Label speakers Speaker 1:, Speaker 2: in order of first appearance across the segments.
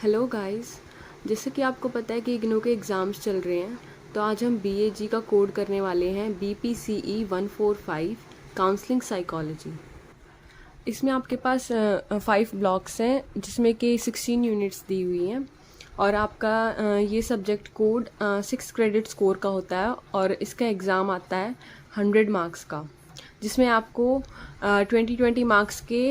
Speaker 1: Hello guys. जैसे कि आपको पता है कि इग्नू के एग्ज़ाम्स चल रहे हैं, तो आज हम BAG का कोड करने वाले हैं BPCE 145 काउंसलिंग साइकोलॉजी। इसमें आपके पास 5 ब्लॉक्स हैं जिसमें कि 16 यूनिट्स दी हुई हैं और आपका ये सब्जेक्ट कोड 6 क्रेडिट स्कोर का होता है और इसका एग्ज़ाम आता है 100 मार्क्स का, जिसमें आपको 20 मार्क्स के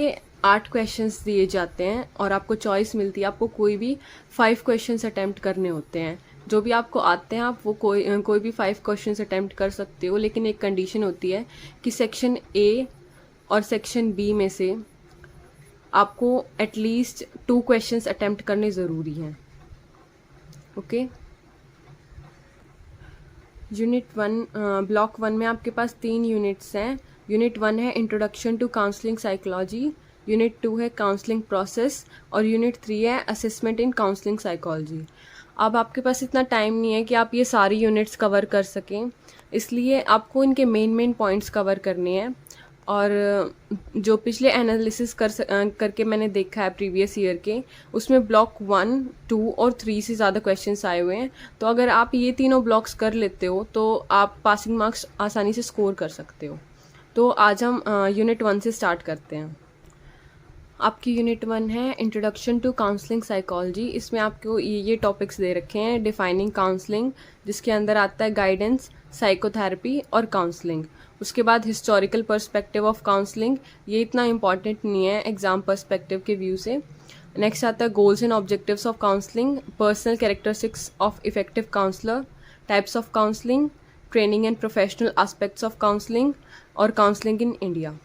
Speaker 1: 8 क्वेश्चंस दिए जाते हैं और आपको चॉइस मिलती है। आपको कोई भी 5 क्वेश्चंस अटैम्प्ट करने होते हैं। जो भी आपको आते हैं आप वो कोई भी 5 क्वेश्चंस अटैम्प्ट कर सकते हो, लेकिन एक कंडीशन होती है कि सेक्शन ए और सेक्शन बी में से आपको एटलीस्ट 2 क्वेश्चंस अटैम्प्ट करने ज़रूरी हैं। ओके। यूनिट 1 ब्लॉक 1 में आपके पास 3 यूनिट्स हैं। यूनिट 1 है introduction to counselling psychology, unit 2 है काउंसलिंग प्रोसेस और यूनिट 3 है असेसमेंट इन काउंसलिंग साइकोलॉजी। अब आपके पास इतना टाइम नहीं है कि आप ये सारी यूनिट्स कवर कर सकें, इसलिए आपको इनके मेन पॉइंट्स कवर करने हैं। और जो पिछले एनालिसिस करके मैंने देखा है प्रीवियस ईयर के, उसमें ब्लॉक 1, 2 और 3 से ज़्यादा क्वेश्चंस आए हुए हैं। तो अगर आप ये तीनों ब्लॉक्स कर लेते हो तो आप पासिंग मार्क्स आसानी से स्कोर कर सकते हो। तो आज हम यूनिट 1 से स्टार्ट करते हैं। आपकी यूनिट 1 है इंट्रोडक्शन टू काउंसलिंग साइकोलॉजी। इसमें आपको ये टॉपिक्स दे रखे हैं। डिफाइनिंग काउंसलिंग, जिसके अंदर आता है गाइडेंस, साइकोथेरेपी और काउंसलिंग। उसके बाद हिस्टोरिकल पर्सपेक्टिव ऑफ काउंसलिंग, ये इतना इंपॉर्टेंट नहीं है एग्जाम पर्सपेक्टिव के व्यू से। नेक्स्ट आता है goals and objectives of counselling, personal characteristics of effective counsellor, types of counselling, training and professional aspects of counselling और काउंसलिंग इन इंडिया।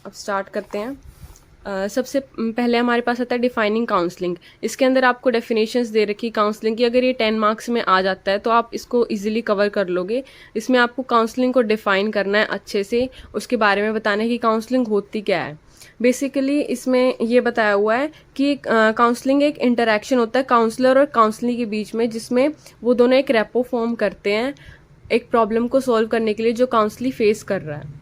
Speaker 1: अब स्टार्ट करते हैं। सबसे पहले हमारे पास आता है डिफाइनिंग काउंसलिंग। इसके अंदर आपको डेफिनेशंस दे रखी काउंसलिंग की। अगर ये 10 मार्क्स में आ जाता है तो आप इसको इजीली कवर कर लोगे। इसमें आपको काउंसलिंग को डिफाइन करना है अच्छे से, उसके बारे में बताना है कि काउंसलिंग होती क्या है। बेसिकली इसमें ये बताया हुआ है कि काउंसलिंग एक इंटरेक्शन होता है काउंसलर और काउंसलिंग के बीच में, जिसमें वो दोनों एक रेपो फॉर्म करते हैं एक प्रॉब्लम को सॉल्व करने के लिए जो काउंसली फेस कर रहा है।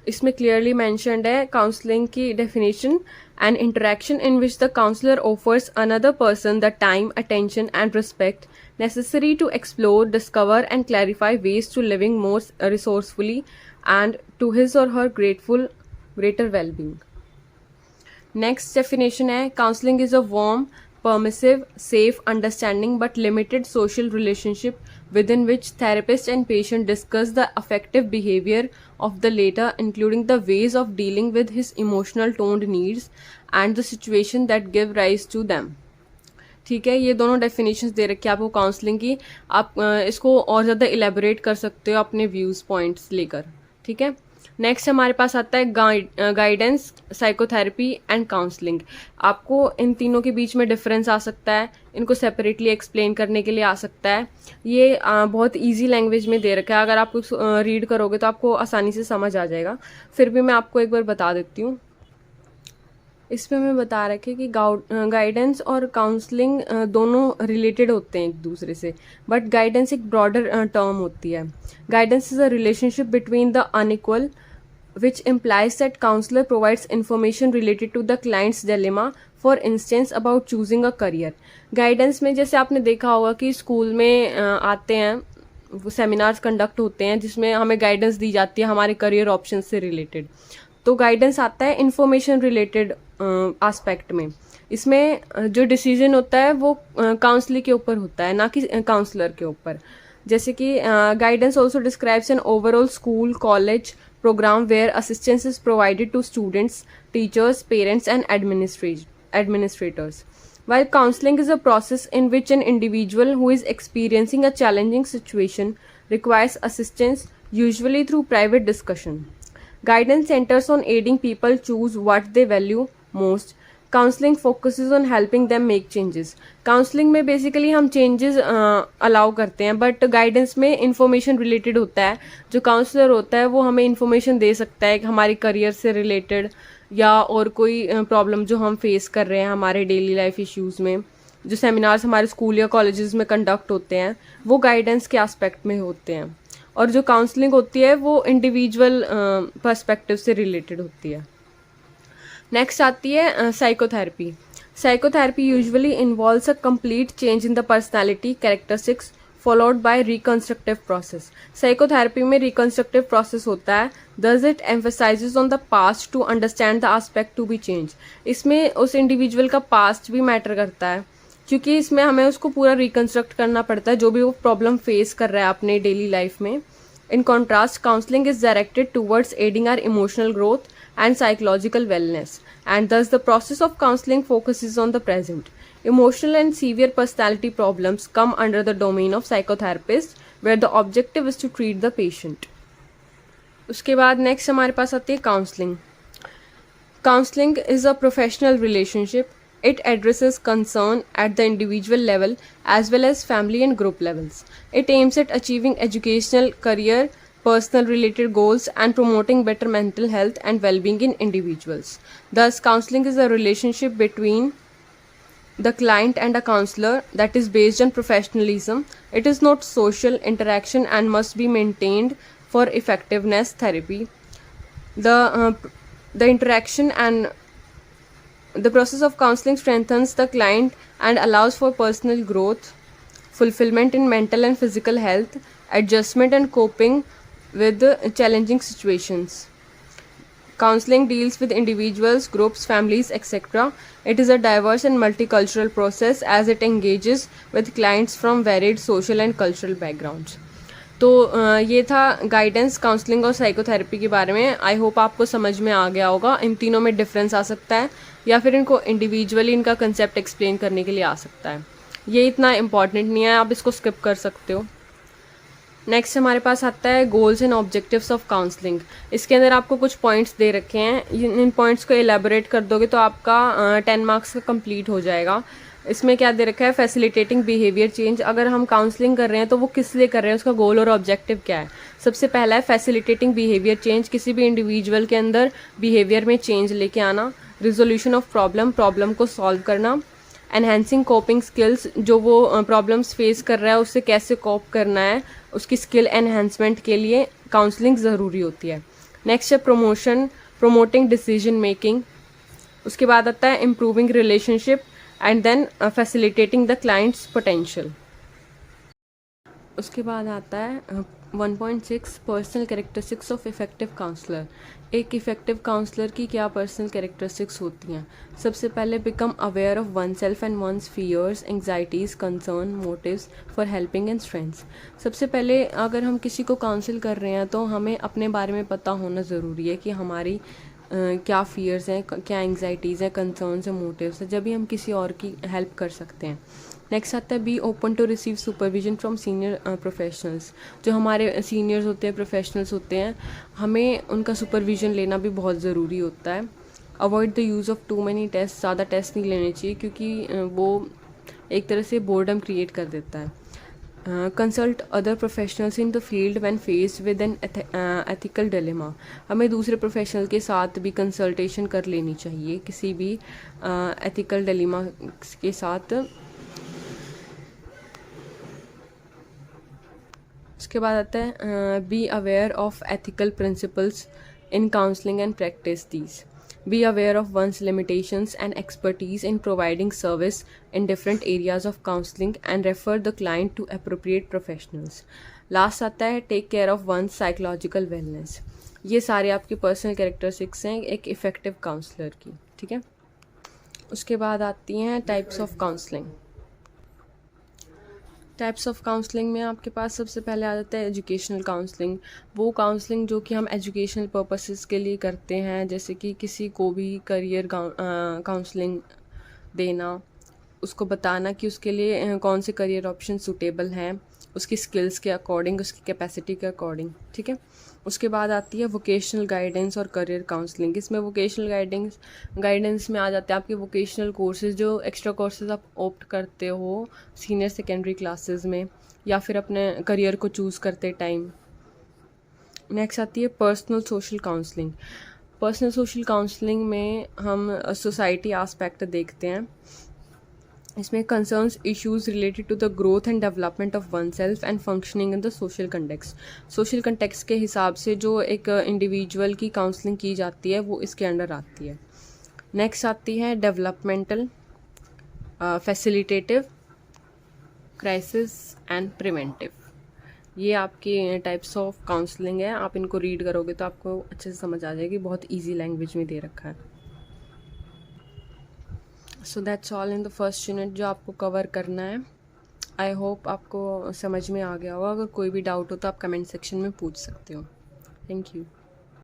Speaker 1: इसमें क्लियरली मेंशन्ड है काउंसलिंग की definition: an interaction in which the counsellor offers another person the time, attention and respect necessary to explore, discover and clarify ways to living more resourcefully and to his or her greater well-being. Next definition है counseling is a warm, permissive, safe, understanding but limited social relationship within which therapist and patient discuss the affective behavior of the latter, including the ways of dealing with his emotional toned needs and the situation that give rise to them. ठीक है, ये दोनों definitions दे रखी है आपको counselling की। आप इसको और ज़्यादा इलेबोरेट कर सकते हो अपने व्यूज़ पॉइंट्स लेकर। ठीक है, नेक्स्ट हमारे पास आता है गाइडेंस, साइकोथेरेपी एंड काउंसलिंग। आपको इन तीनों के बीच में डिफरेंस आ सकता है, इनको सेपरेटली एक्सप्लेन करने के लिए आ सकता है। ये बहुत इजी लैंग्वेज में दे रखा है, अगर आप रीड करोगे तो आपको आसानी से समझ आ जाएगा। फिर भी मैं आपको एक बार बता देती हूँ। इसमें मैं बता रखे कि गाइडेंस और काउंसलिंग दोनों रिलेटेड होते हैं एक दूसरे से, बट गाइडेंस एक ब्रॉडर टर्म होती है। Guidance is a relationship between the unequal which implies that counselor provides information related to the client's dilemma, for instance about choosing a career. Guidance में जैसे आपने देखा होगा कि स्कूल में आते हैं, वो सेमिनार्स कंडक्ट होते हैं जिसमें हमें गाइडेंस दी जाती है हमारे करियर ऑप्शन से रिलेटेड। तो गाइडेंस आता है इंफॉर्मेशन रिलेटेड एस्पेक्ट में। इसमें जो डिसीजन होता है वो काउंसलर के ऊपर होता है, ना कि काउंसलर के ऊपर। जैसे कि guidance also describes an overall school college program where assistance is provided to students, teachers, parents and administrators. While counseling is a process in which an individual who is experiencing a challenging situation requires assistance, usually through private discussion. Guidance centers on aiding people choose what they value most. Counselling focuses on helping them make changes. Counselling में basically हम changes allow करते हैं, but guidance में information related होता है। जो counsellor होता है वो हमें इंफॉर्मेशन दे सकता है हमारे करियर से रिलेटेड या और कोई प्रॉब्लम जो हम फेस कर रहे हैं हमारे डेली लाइफ इश्यूज़ में। जो सेमिनार्स हमारे स्कूल या कॉलेजेस में कंडक्ट होते हैं वो गाइडेंस के एस्पेक्ट में होते हैं, और जो काउंसलिंग होती है वो इंडिविजुअल पर्सपेक्टिव से रिलेटेड होती है। नेक्स्ट आती है psychotherapy. Psychotherapy usually involves a complete change in the personality characteristics followed by reconstructive process. Psychotherapy में reconstructive process होता है, thus it emphasizes on the past to understand the aspect to be changed. इसमें उस individual का past भी matter करता है, क्योंकि इसमें हमें उसको पूरा reconstruct करना पड़ता है जो भी वो problem face कर रहा है अपने daily life में. In contrast, counseling is directed towards aiding our emotional growth and psychological wellness, and thus the process of counseling focuses on the present. Emotional and severe personality problems come under the domain of psychotherapists, where the objective is to treat the patient. उसके बाद next हमारे पास आती है counselling. Counselling is a professional relationship. It addresses concern at the individual level as well as family and group levels. It aims at achieving educational, career, personal related goals and promoting better mental health and well-being in individuals. Thus, counseling is a relationship between the client and a counselor that is based on professionalism. It is not social interaction and must be maintained for effectiveness therapy. The interaction and the process of counseling strengthens the client and allows for personal growth, fulfillment in mental and physical health, adjustment and coping with challenging situations. Counseling deals with individuals, groups, families, etc. It is a diverse and multicultural process as it engages with clients from varied social and cultural backgrounds. तो ये था guidance counselling और psychotherapy के बारे में. I hope आपको समझ में आ गया होगा. इन तीनों में डिफरेंस आ सकता है या फिर इनको इंडिविजुअली इनका कंसेप्ट एक्सप्लेन करने के लिए आ सकता है. ये इतना इम्पॉर्टेंट नहीं है, आप इसको स्किप कर सकते हो. नेक्स्ट हमारे पास आता है goals and objectives of counselling. इसके अंदर आपको कुछ पॉइंट्स दे रखे हैं. इन पॉइंट्स को एलेबोरेट कर दोगे तो आपका 10 मार्क्स का कंप्लीट हो जाएगा. इसमें क्या दे रखा है, फैसिलिटेटिंग बिहेवियर चेंज. अगर हम काउंसलिंग कर रहे हैं तो वो किस लिए कर रहे हैं, उसका गोल और ऑब्जेक्टिव क्या है. सबसे पहला है फैसिलिटेटिंग बिहेवियर चेंज, किसी भी इंडिविजुअल के अंदर बिहेवियर में चेंज लेके आना. रिजोल्यूशन ऑफ प्रॉब्लम को सॉल्व करना. एनहेंसिंग कोपिंग स्किल्स, जो वो प्रॉब्लम्स फेस कर रहा है उससे कैसे कोप करना है, उसकी स्किल एनहेंसमेंट के लिए काउंसलिंग ज़रूरी होती है. नेक्स्ट है प्रमोटिंग डिसीजन मेकिंग. उसके बाद आता है improving relationship and then facilitating the client's potential. उसके बाद आता है 1.6 personal characteristics of effective counsellor. एक इफ़ेक्टिव काउंसलर की क्या पर्सनल कैरेक्टरिस्टिक्स होती हैं. सबसे पहले become aware of oneself and one's fears, anxieties, concern, motives for helping and strengths. सबसे पहले अगर हम किसी को काउंसिल कर रहे हैं तो हमें अपने बारे में पता होना ज़रूरी है कि हमारी क्या फियर्स हैं, क्या एंग्जाइटीज़ हैं, कंसर्न्स हैं, मोटिव्स हैं, जब भी हम किसी और की हेल्प कर सकते हैं. नेक्स्ट आता है be open to receive supervision from senior professionals. जो हमारे सीनियर्स होते हैं, प्रोफेशनल्स होते हैं, हमें उनका सुपरविजन लेना भी बहुत ज़रूरी होता है. Avoid the use of too many test. ज़्यादा टेस्ट नहीं लेने चाहिए क्योंकि वो एक तरह से बोर्डम क्रिएट कर देता है. Consult other professionals in the field when faced with an ethical dilemma. हमें दूसरे प्रोफेशनल के साथ भी कंसल्टेशन कर लेनी चाहिए किसी भी एथिकल डिलेमा के साथ. उसके बाद आता है be aware of ethical principles in counselling and practice these. Be aware of one's limitations and expertise in providing service in different areas of counseling and refer the client to appropriate professionals. Last आता है take care of one's psychological wellness. ये सारे आपके personal characteristics हैं एक effective counsellor की. ठीक है. उसके बाद आती हैं types of counselling. Types of counselling में आपके पास सबसे पहले आ जाता है एजुकेशनल काउंसलिंग. वो काउंसलिंग जो कि हम एजुकेशनल पर्पसेस के लिए करते हैं, जैसे कि किसी को भी करियर काउंसलिंग देना, उसको बताना कि उसके लिए कौन से करियर ऑप्शन सूटेबल हैं, उसकी स्किल्स के अकॉर्डिंग, उसकी कैपेसिटी के अकॉर्डिंग. ठीक है. उसके बाद आती है वोकेशनल गाइडेंस और करियर काउंसलिंग. इसमें वोकेशनल गाइडेंस में आ जाते हैं आपके वोकेशनल कोर्सेज, जो एक्स्ट्रा कोर्सेज आप ऑप्ट करते हो सीनियर सेकेंडरी क्लासेस में या फिर अपने करियर को चूज़ करते टाइम. नेक्स्ट आती है personal social counselling. Personal social counselling में हम सोसाइटी एस्पेक्ट देखते हैं. इसमें concerns issues related to the growth and development of oneself and functioning in the social context. Social context के हिसाब से जो एक इंडिविजुअल की काउंसलिंग की जाती है वो इसके अंडर आती है. नेक्स्ट आती है developmental. Facilitative, crisis and preventive. ये आपके टाइप्स ऑफ काउंसलिंग है। आप इनको रीड करोगे तो आपको अच्छे से समझ आ जाएगी, बहुत इजी लैंग्वेज में दे रखा है। So that's all in the first unit जो आपको कवर करना है। आई होप आपको समझ में आ गया होगा। अगर कोई भी डाउट हो तो आप कमेंट सेक्शन में पूछ सकते हो। Thank you.